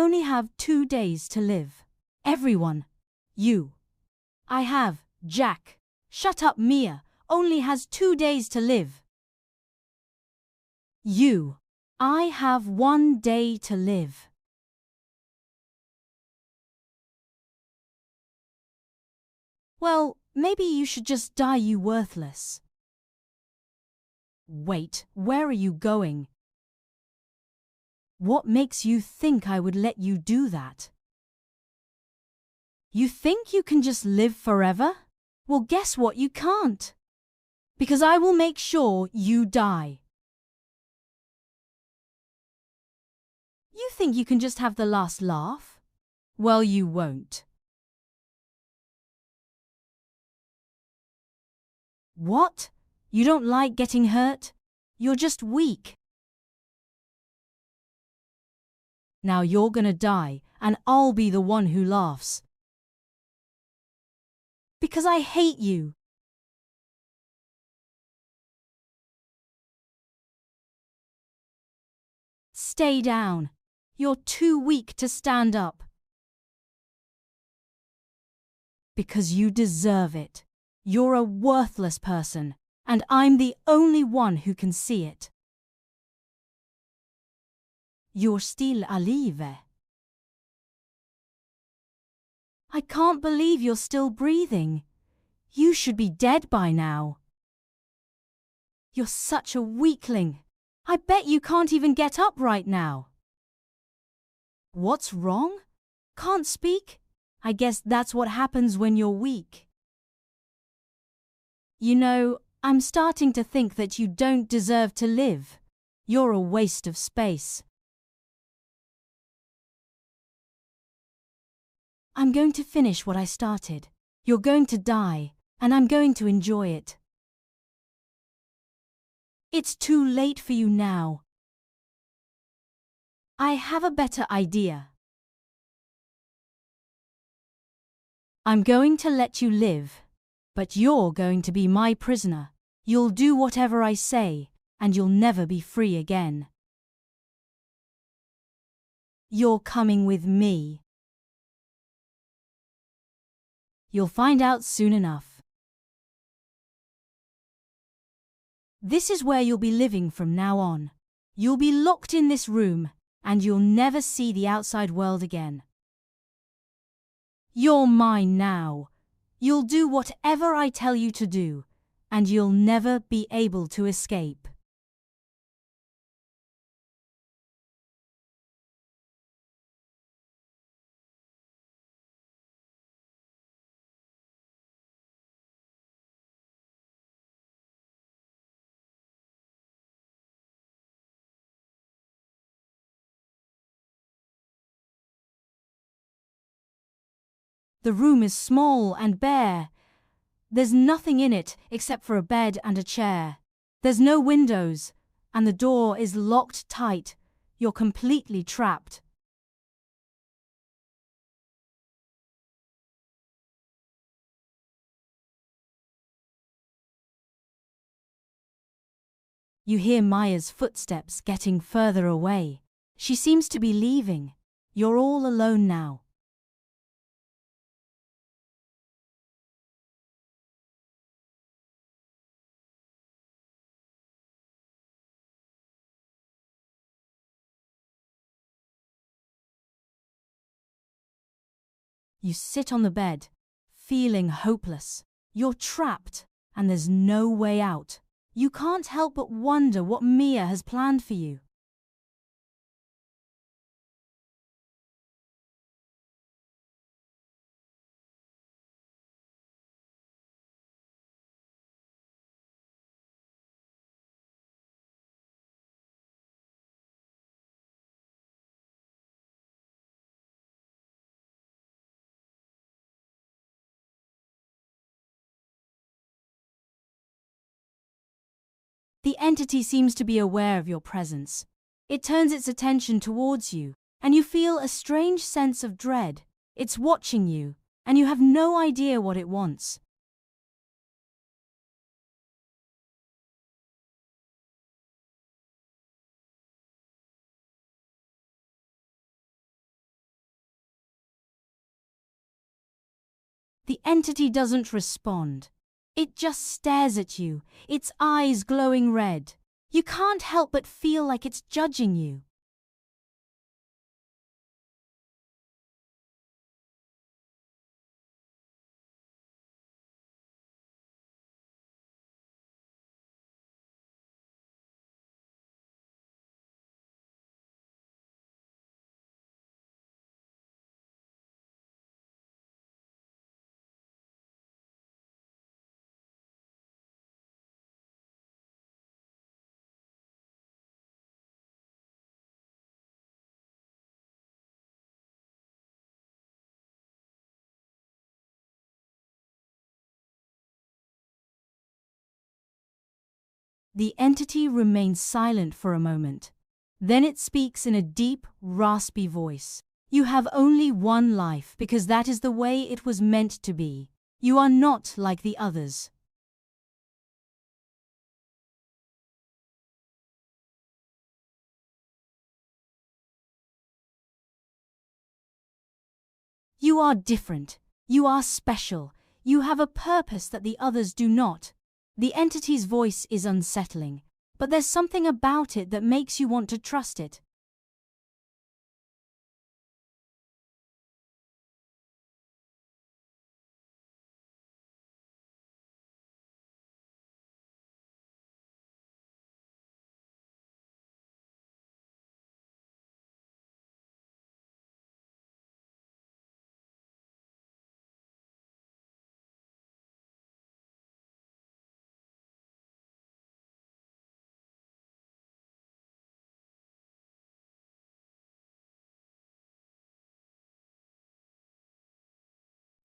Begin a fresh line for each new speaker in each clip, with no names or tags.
only have 2 days to live. Everyone. You. I have, Jack. Shut up, Mia. Only has 2 days to live. You. I have 1 day to live. Well, maybe you should just die, you worthless. Wait, where are you going? What makes you think I would let you do that? You think you can just live forever? Well, guess what? You can't. Because I will make sure you die. You think you can just have the last laugh? Well, you won't. What? You don't like getting hurt? You're just weak. Now you're gonna die, and I'll be the one who laughs. Because I hate you. Stay down. You're too weak to stand up. Because you deserve it. You're a worthless person, and I'm the only one who can see it. You're still alive. I can't believe you're still breathing. You should be dead by now. You're such a weakling. I bet you can't even get up right now. What's wrong? Can't speak? I guess that's what happens when you're weak. You know, I'm starting to think that you don't deserve to live. You're a waste of space. I'm going to finish what I started. You're going to die, and I'm going to enjoy it. It's too late for you now. I have a better idea. I'm going to let you live, but you're going to be my prisoner. You'll do whatever I say, and you'll never be free again. You're coming with me. You'll find out soon enough. This is where you'll be living from now on. You'll be locked in this room, and you'll never see the outside world again. You're mine now. You'll do whatever I tell you to do, and you'll never be able to escape. The room is small and bare. There's nothing in it except for a bed and a chair. There's no windows, and the door is locked tight. You're completely trapped. You hear Maya's footsteps getting further away. She seems to be leaving. You're all alone now. You sit on the bed, feeling hopeless. You're trapped, and there's no way out. You can't help but wonder what Mia has planned for you. The entity seems to be aware of your presence. It turns its attention towards you, and you feel a strange sense of dread. It's watching you, and you have no idea what it wants. The entity doesn't respond. It just stares at you, its eyes glowing red. You can't help but feel like it's judging you. The entity remains silent for a moment. Then it speaks in a deep, raspy voice. You have only one life because that is the way it was meant to be. You are not like the others. You are different. You are special. You have a purpose that the others do not. The entity's voice is unsettling, but there's something about it that makes you want to trust it.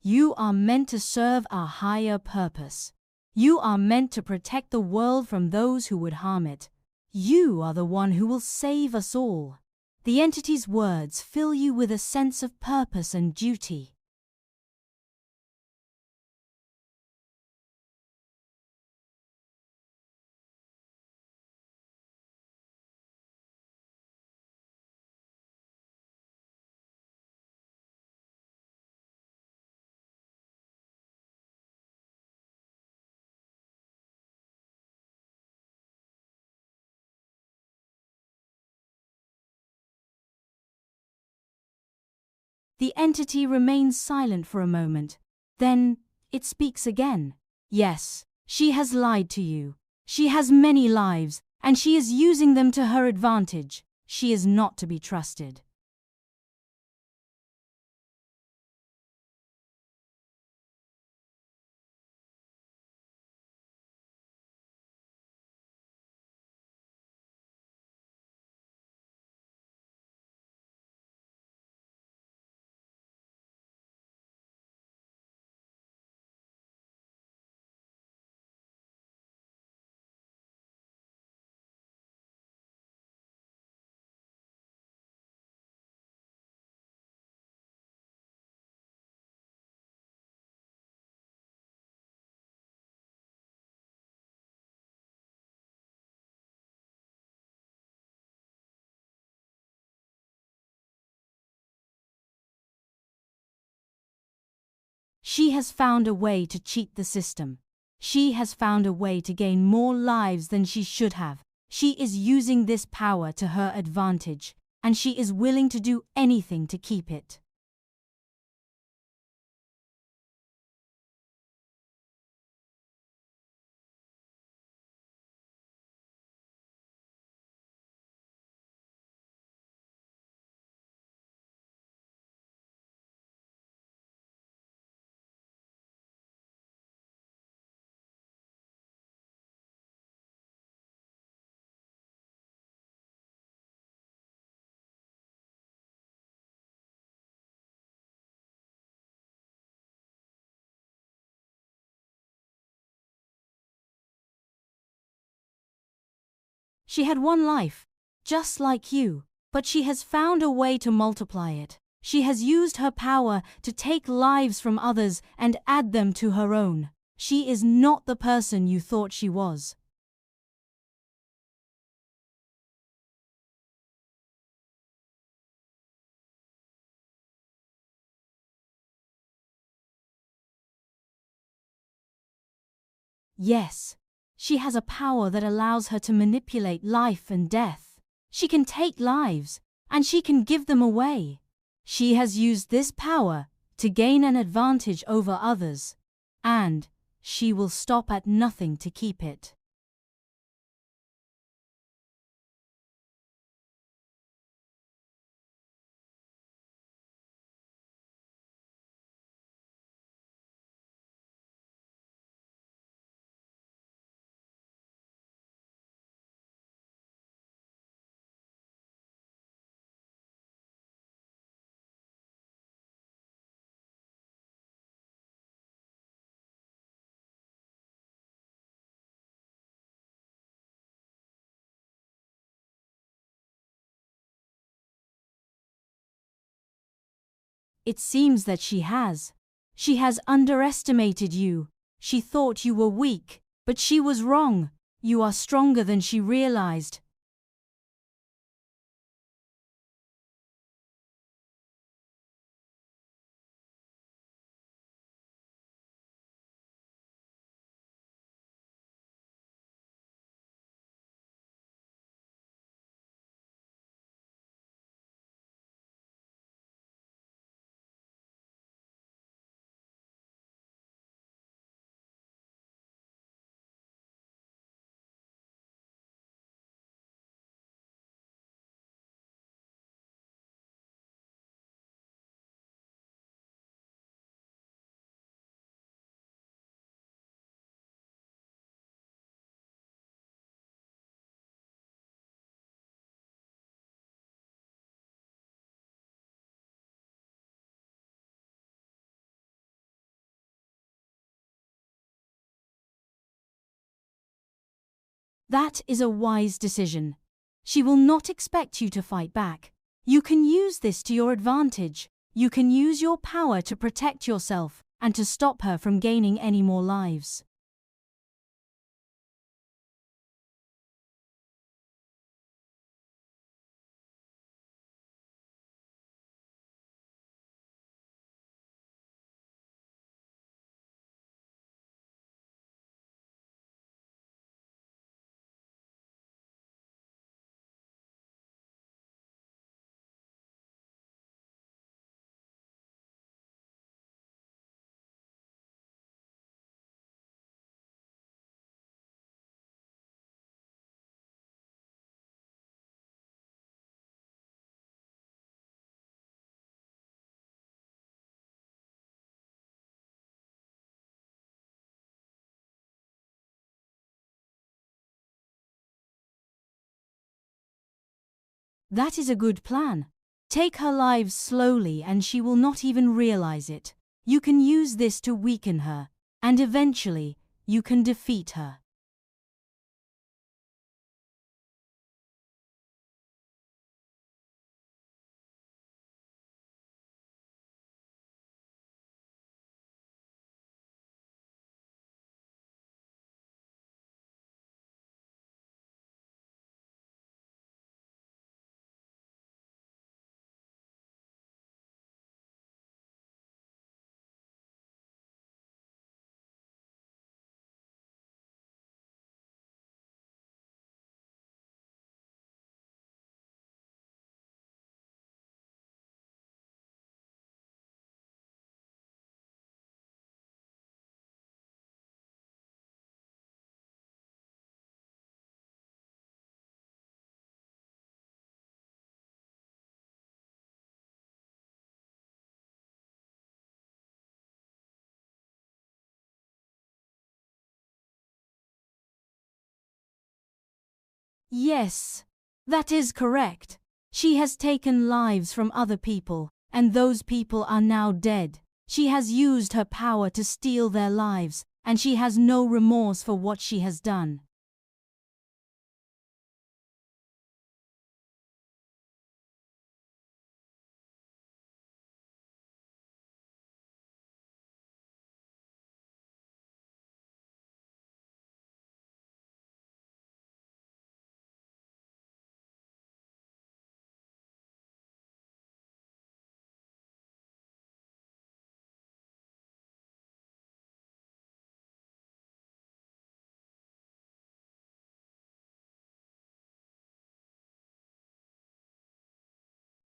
You are meant to serve a higher purpose. You are meant to protect the world from those who would harm it. You are the one who will save us all. The entity's words fill you with a sense of purpose and duty. The entity remains silent for a moment. Then, it speaks again. Yes, she has lied to you. She has many lives, and she is using them to her advantage. She is not to be trusted. She has found a way to cheat the system. She has found a way to gain more lives than she should have. She is using this power to her advantage, and she is willing to do anything to keep it. She had one life, just like you, but she has found a way to multiply it. She has used her power to take lives from others and add them to her own. She is not the person you thought she was. Yes, she has a power that allows her to manipulate life and death. She can take lives, and she can give them away. She has used this power to gain an advantage over others, and she will stop at nothing to keep it. It seems that she has. She has underestimated you. She thought you were weak, but she was wrong. You are stronger than she realized. That is a wise decision. She will not expect you to fight back. You can use this to your advantage. You can use your power to protect yourself and to stop her from gaining any more lives. That is a good plan. Take her lives slowly and she will not even realize it. You can use this to weaken her, and eventually, you can defeat her. Yes, that is correct. She has taken lives from other people, and those people are now dead. She has used her power to steal their lives, and she has no remorse for what she has done.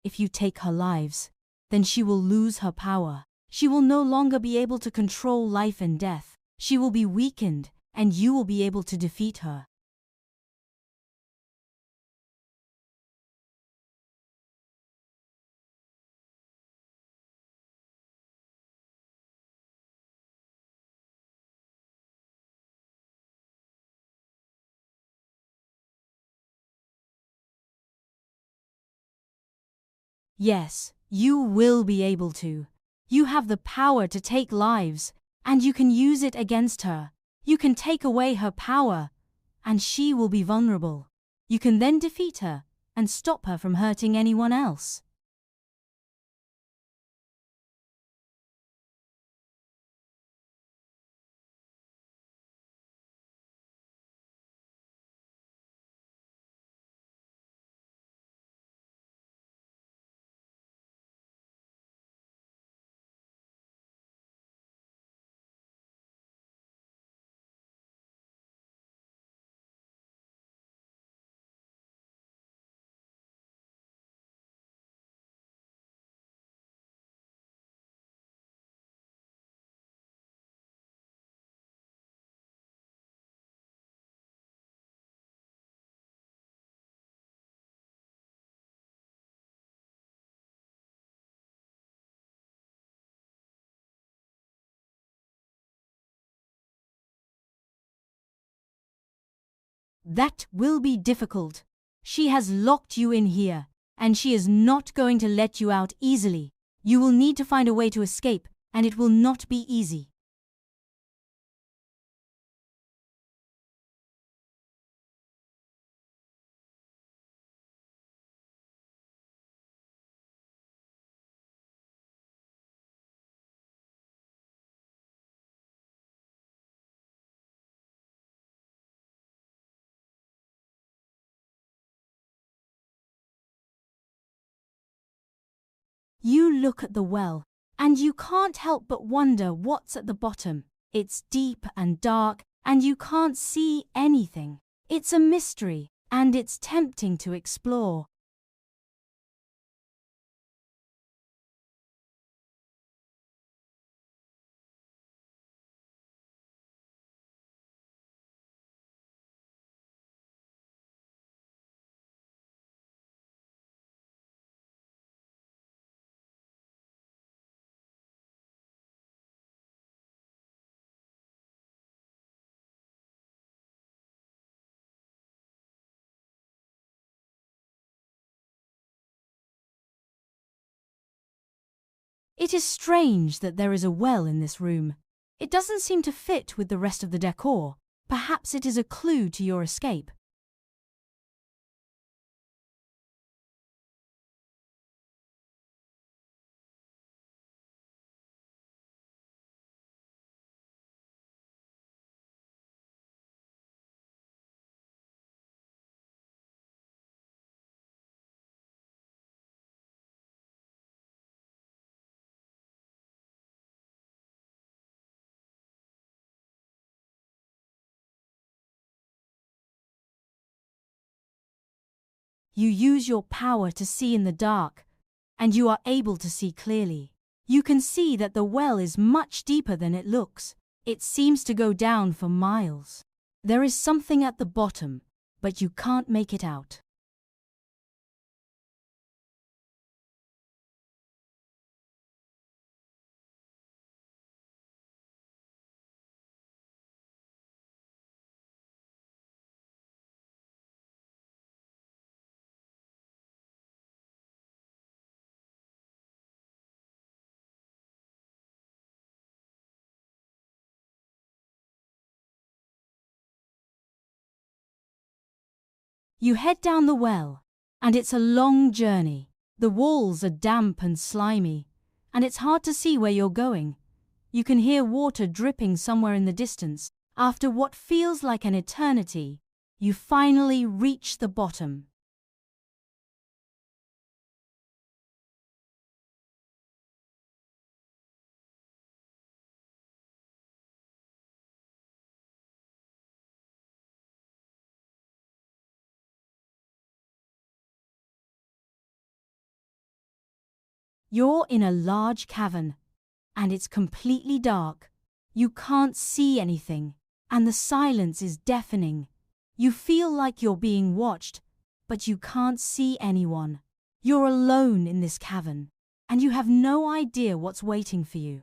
If you take her lives, then she will lose her power. She will no longer be able to control life and death. She will be weakened, and you will be able to defeat her. Yes, you will be able to. You have the power to take lives, and you can use it against her. You can take away her power, and she will be vulnerable. You can then defeat her and stop her from hurting anyone else. That will be difficult. She has locked you in here, and she is not going to let you out easily. You will need to find a way to escape, and it will not be easy. You look at the well, and you can't help but wonder what's at the bottom. It's deep and dark, and you can't see anything. It's a mystery, and it's tempting to explore. It is strange that there is a well in this room. It doesn't seem to fit with the rest of the decor. Perhaps it is a clue to your escape. You use your power to see in the dark, and you are able to see clearly. You can see that the well is much deeper than it looks. It seems to go down for miles. There is something at the bottom, but you can't make it out. You head down the well, and it's a long journey. The walls are damp and slimy, and it's hard to see where you're going. You can hear water dripping somewhere in the distance. After what feels like an eternity, you finally reach the bottom. You're in a large cavern, and it's completely dark. You can't see anything, and the silence is deafening. You feel like you're being watched, but you can't see anyone. You're alone in this cavern, and you have no idea what's waiting for you.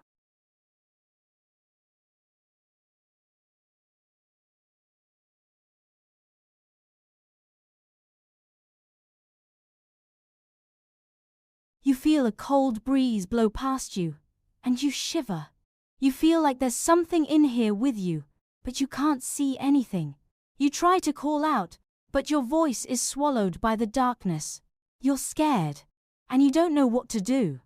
You feel a cold breeze blow past you, and you shiver. You feel like there's something in here with you, but you can't see anything. You try to call out, but your voice is swallowed by the darkness. You're scared, and you don't know what to do.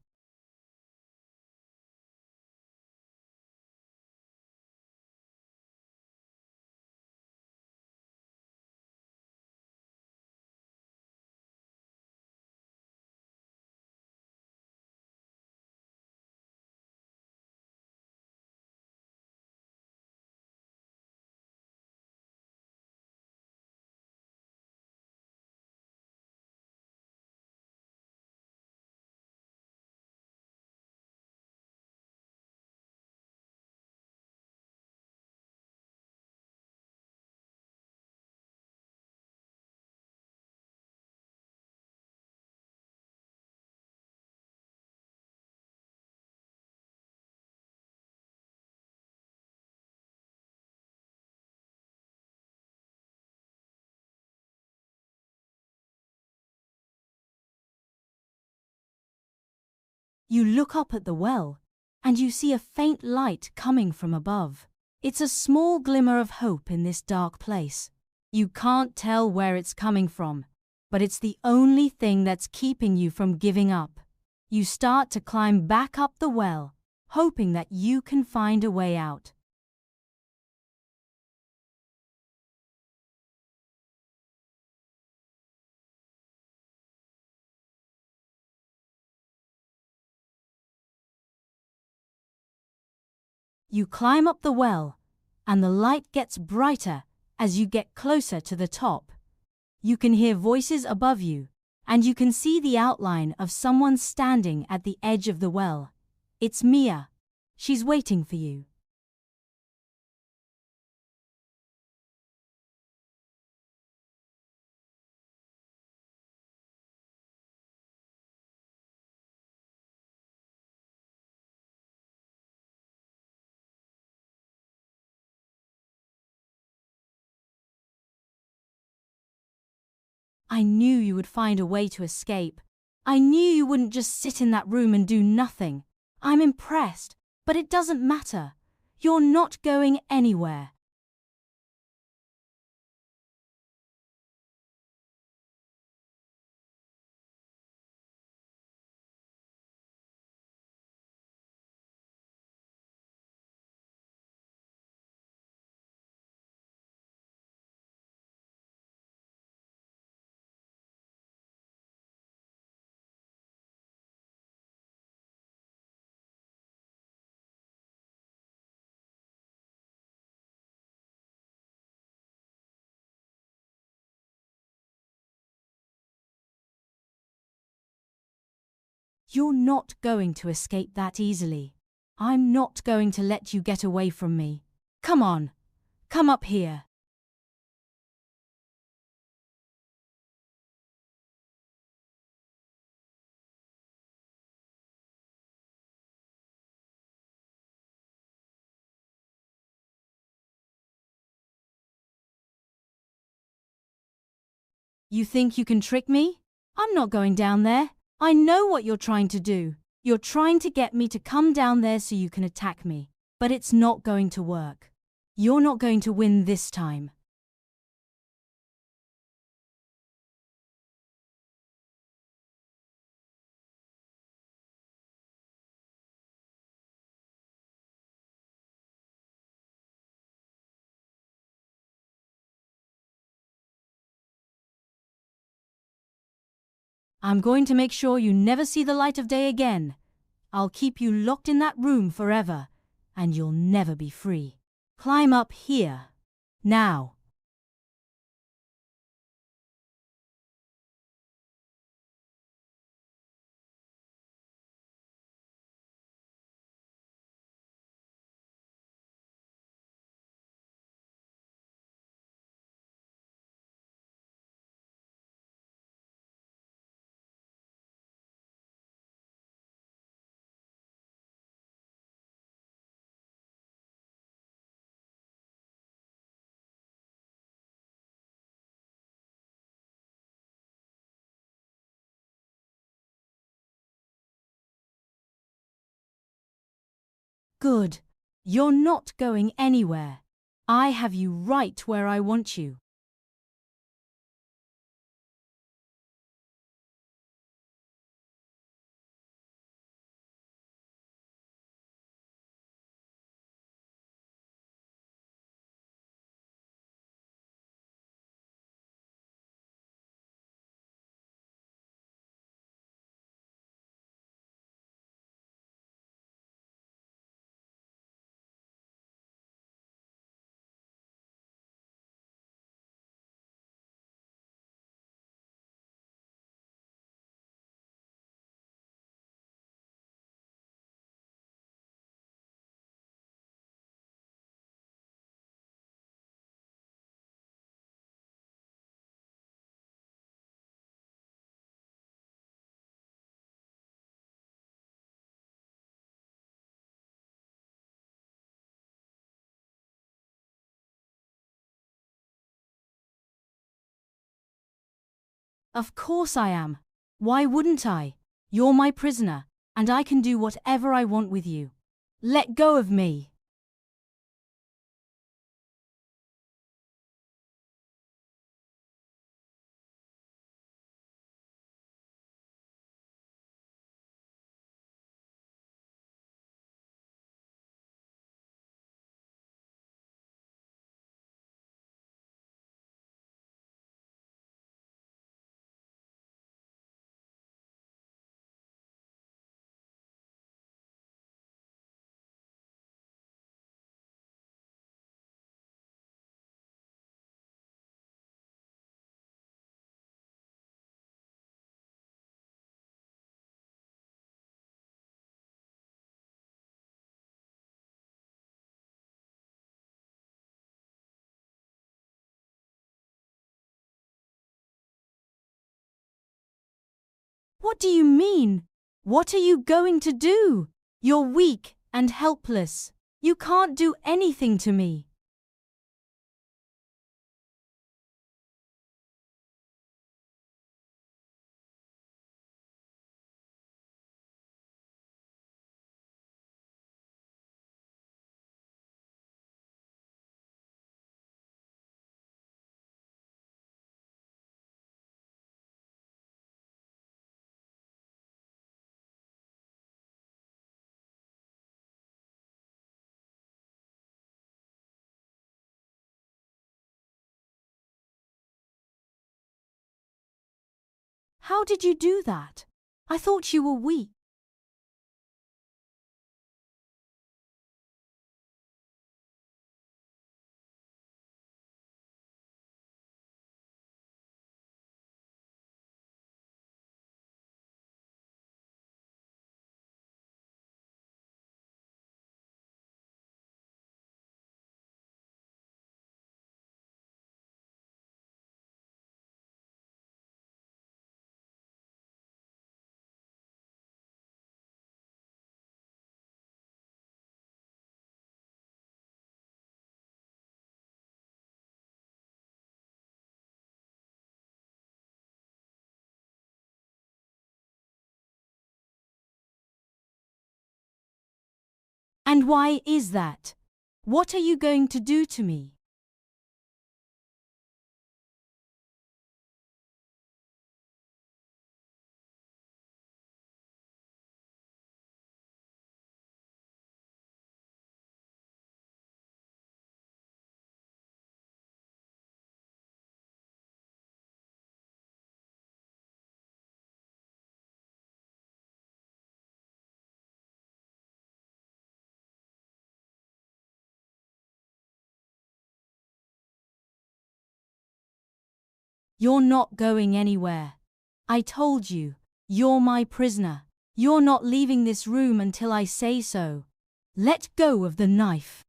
You look up at the well, and you see a faint light coming from above. It's a small glimmer of hope in this dark place. You can't tell where it's coming from, but it's the only thing that's keeping you from giving up. You start to climb back up the well, hoping that you can find a way out. You climb up the well, and the light gets brighter as you get closer to the top. You can hear voices above you, and you can see the outline of someone standing at the edge of the well. It's Mia. She's waiting for you. I knew you would find a way to escape. I knew you wouldn't just sit in that room and do nothing. I'm impressed, but it doesn't matter. You're not going anywhere. You're not going to escape that easily. I'm not going to let you get away from me. Come on, come up here. You think you can trick me? I'm not going down there. I know what you're trying to do. You're trying to get me to come down there so you can attack me. But it's not going to work. You're not going to win this time. I'm going to make sure you never see the light of day again. I'll keep you locked in that room forever, and you'll never be free. Climb up here. Now. Good. You're not going anywhere. I have you right where I want you. Of course I am. Why wouldn't I? You're my prisoner, and I can do whatever I want with you. Let go of me. What do you mean? What are you going to do? You're weak and helpless. You can't do anything to me. How did you do that? I thought you were weak. And why is that? What are you going to do to me? You're not going anywhere. I told you, you're my prisoner. You're not leaving this room until I say so. Let go of the knife.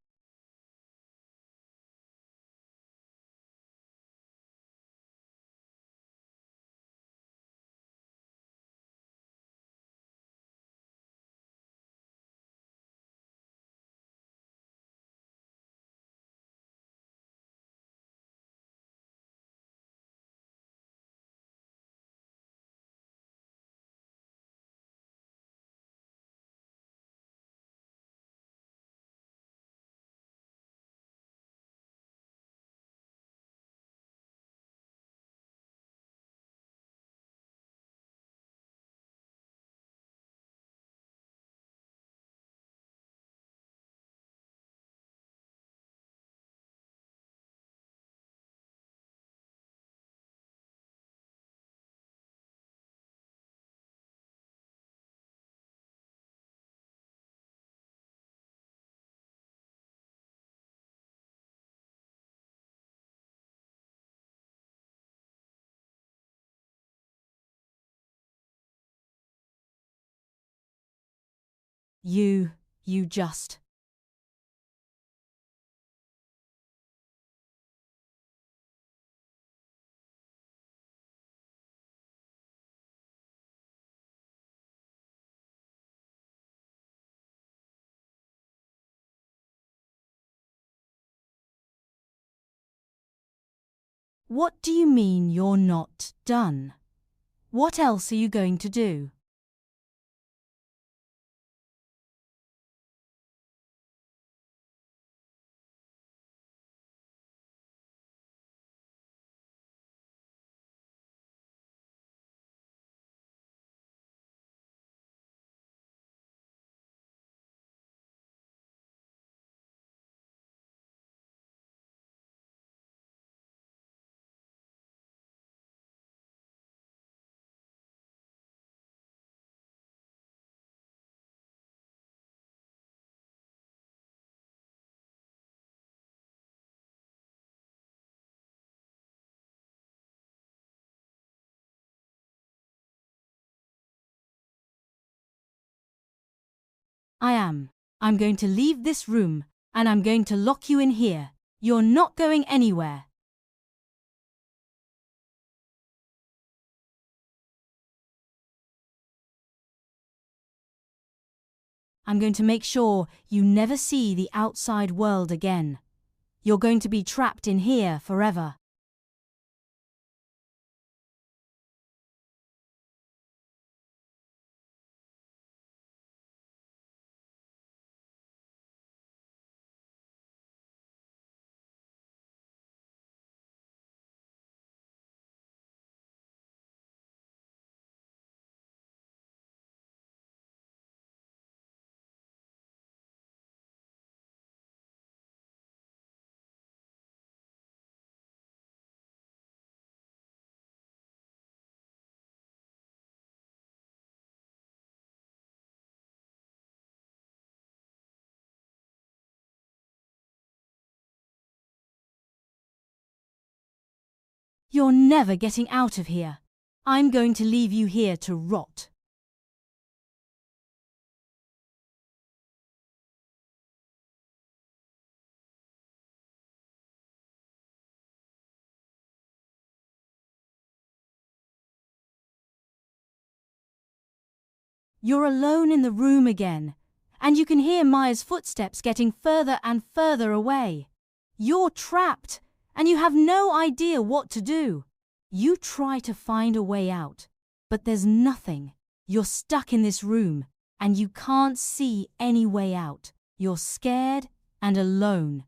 You just. What do you mean you're not done? What else are you going to do? I am. I'm going to leave this room, and I'm going to lock you in here. You're not going anywhere. I'm going to make sure you never see the outside world again. You're going to be trapped in here forever. You're never getting out of here. I'm going to leave you here to rot. You're alone in the room again, and you can hear Maya's footsteps getting further and further away. You're trapped, and you have no idea what to do. You try to find a way out, but there's nothing. You're stuck in this room, and you can't see any way out. You're scared and alone.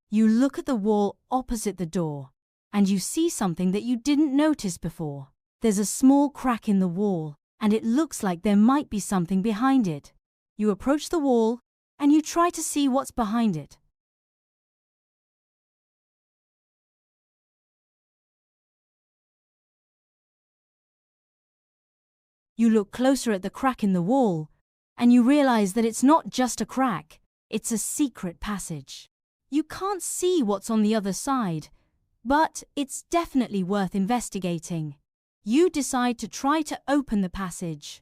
You look at the wall opposite the door, and you see something that you didn't notice before. There's a small crack in the wall, and it looks like there might be something behind it. You approach the wall, and you try to see what's behind it. You look closer at the crack in the wall, and you realize that it's not just a crack, it's a secret passage. You can't see what's on the other side, But it's definitely worth investigating. You decide to try to open the passage.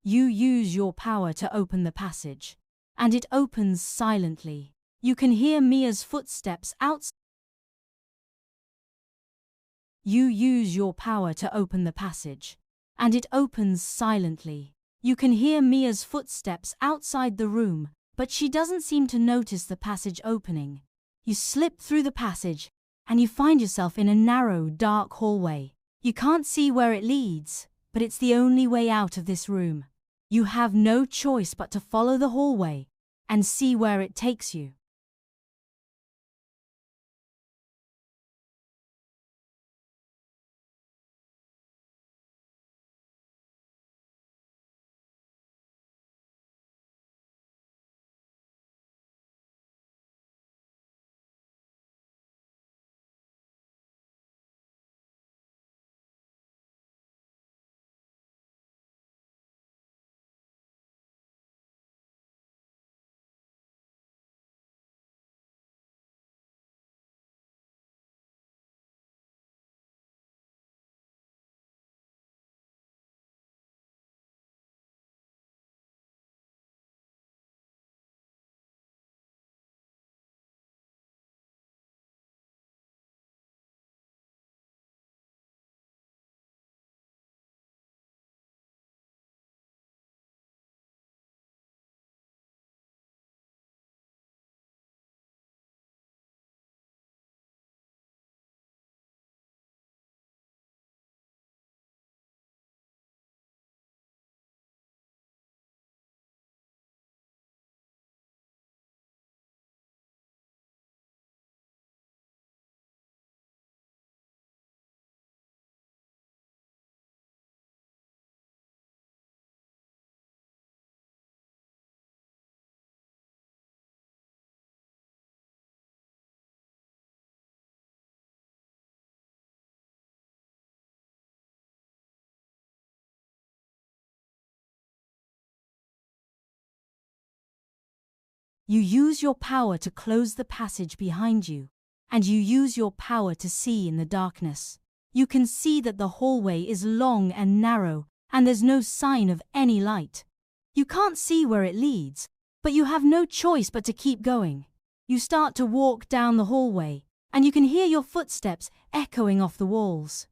You use your power to open the passage, and it opens silently. You can hear Mia's footsteps outside. You use your power to open the passage, and it opens silently. You can hear Mia's footsteps outside the room, but she doesn't seem to notice the passage opening. You slip through the passage, and you find yourself in a narrow, dark hallway. You can't see where it leads, but it's the only way out of this room. You have no choice but to follow the hallway and see where it takes you. You use your power to close the passage behind you, and you use your power to see in the darkness. You can see that the hallway is long and narrow, and there's no sign of any light. You can't see where it leads, but you have no choice but to keep going. You start to walk down the hallway, and you can hear your footsteps echoing off the walls.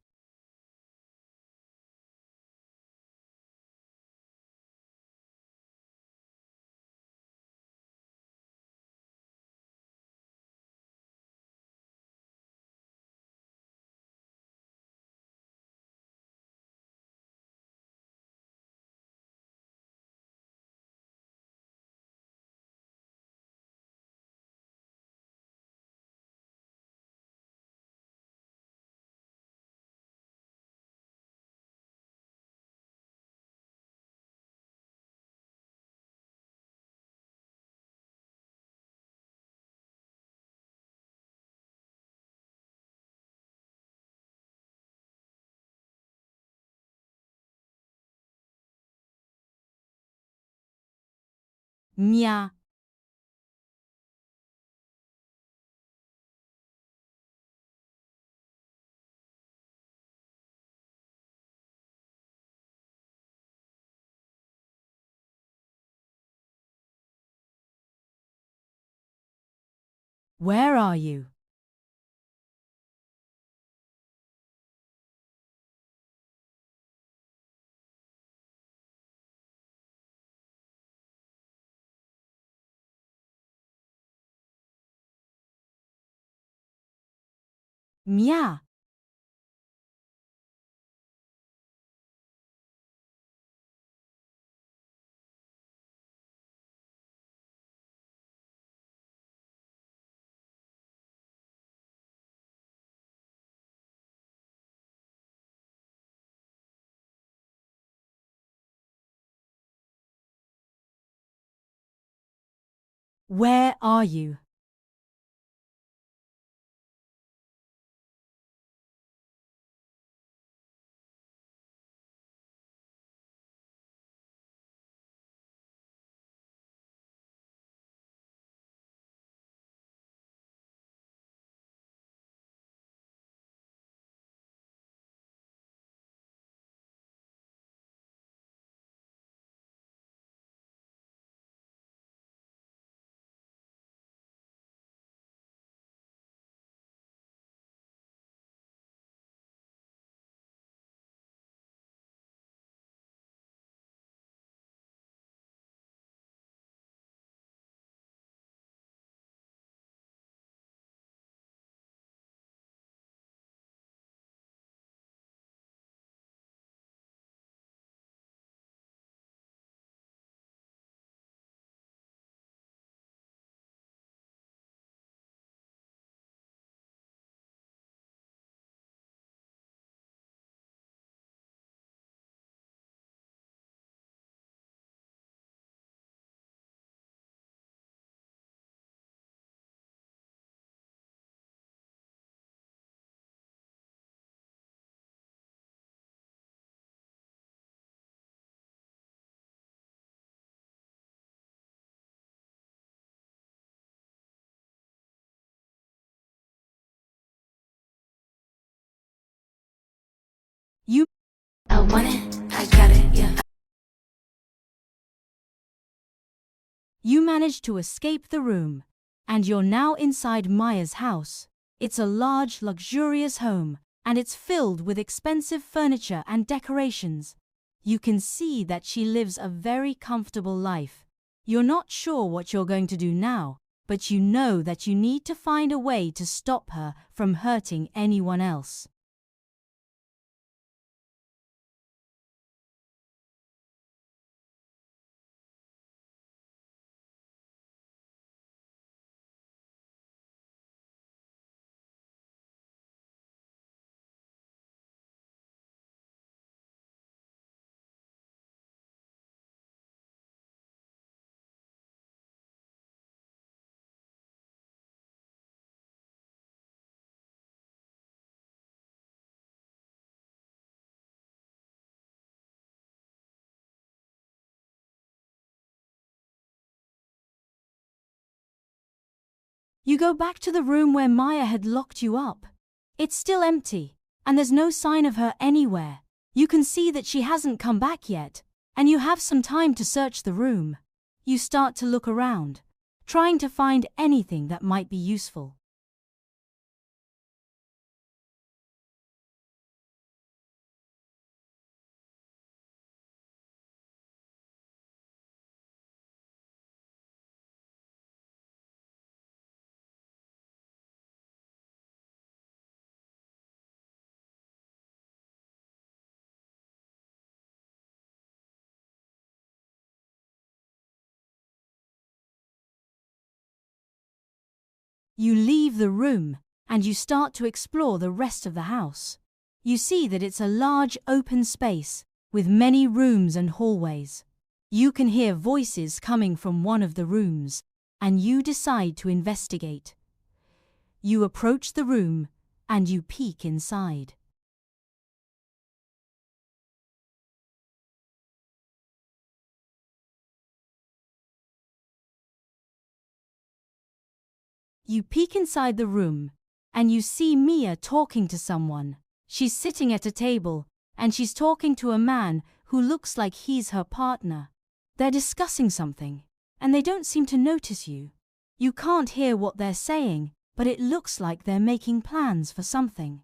Mia. Where are you? Mia. Where are you? You
I want it, I got it, yeah.
You managed to escape the room, and you're now inside Maya's house. It's a large, luxurious home, and it's filled with expensive furniture and decorations. You can see that she lives a very comfortable life. You're not sure what you're going to do now, but you know that you need to find a way to stop her from hurting anyone else. You go back to the room where Maya had locked you up. It's still empty, and there's no sign of her anywhere. You can see that she hasn't come back yet, and you have some time to search the room. You start to look around, trying to find anything that might be useful. You leave the room, and you start to explore the rest of the house. You see that it's a large open space, with many rooms and hallways. You can hear voices coming from one of the rooms, and you decide to investigate. You approach the room, and you peek inside. You peek inside the room, and you see Mia talking to someone. She's sitting at a table, and she's talking to a man who looks like he's her partner. They're discussing something, and they don't seem to notice you. You can't hear what they're saying, but it looks like they're making plans for something.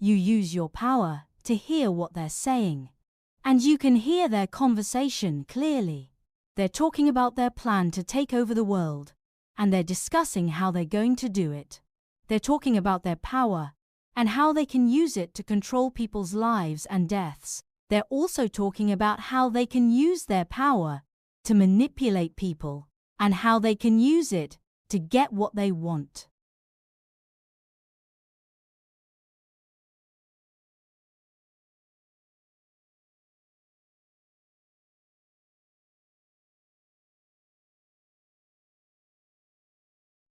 You use your power to hear what they're saying, and you can hear their conversation clearly. They're talking about their plan to take over the world, and they're discussing how they're going to do it. They're talking about their power and how they can use it to control people's lives and deaths. They're also talking about how they can use their power to manipulate people and how they can use it to get what they want.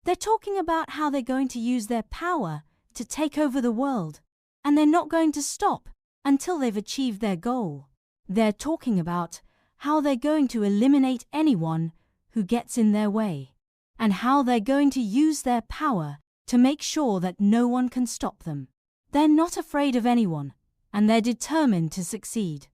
They're talking about how they're going to use their power to take over the world, and they're not going to stop until they've achieved their goal. They're talking about how they're going to eliminate anyone who gets in their way, and how they're going to use their power to make sure that no one can stop them. They're not afraid of anyone, and they're determined to succeed.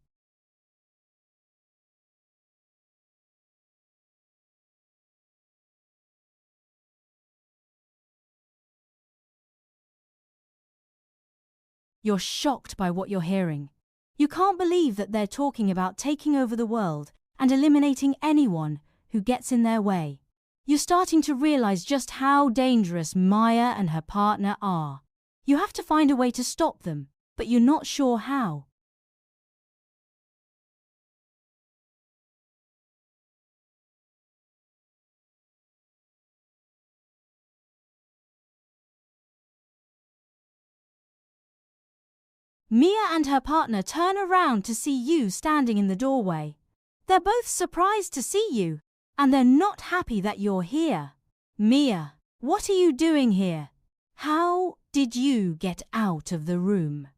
You're shocked by what you're hearing. You can't believe that they're talking about taking over the world and eliminating anyone who gets in their way. You're starting to realize just how dangerous Maya and her partner are. You have to find a way to stop them, but you're not sure how. Mia and her partner turn around to see you standing in the doorway. They're both surprised to see you, and they're not happy that you're here. Mia, what are you doing here? How did you get out of the room?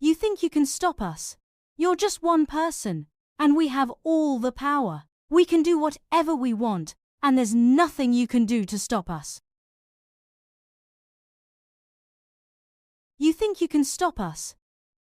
You think you can stop us? You're just one person, and we have all the power. We can do whatever we want, and there's nothing you can do to stop us. You think you can stop us?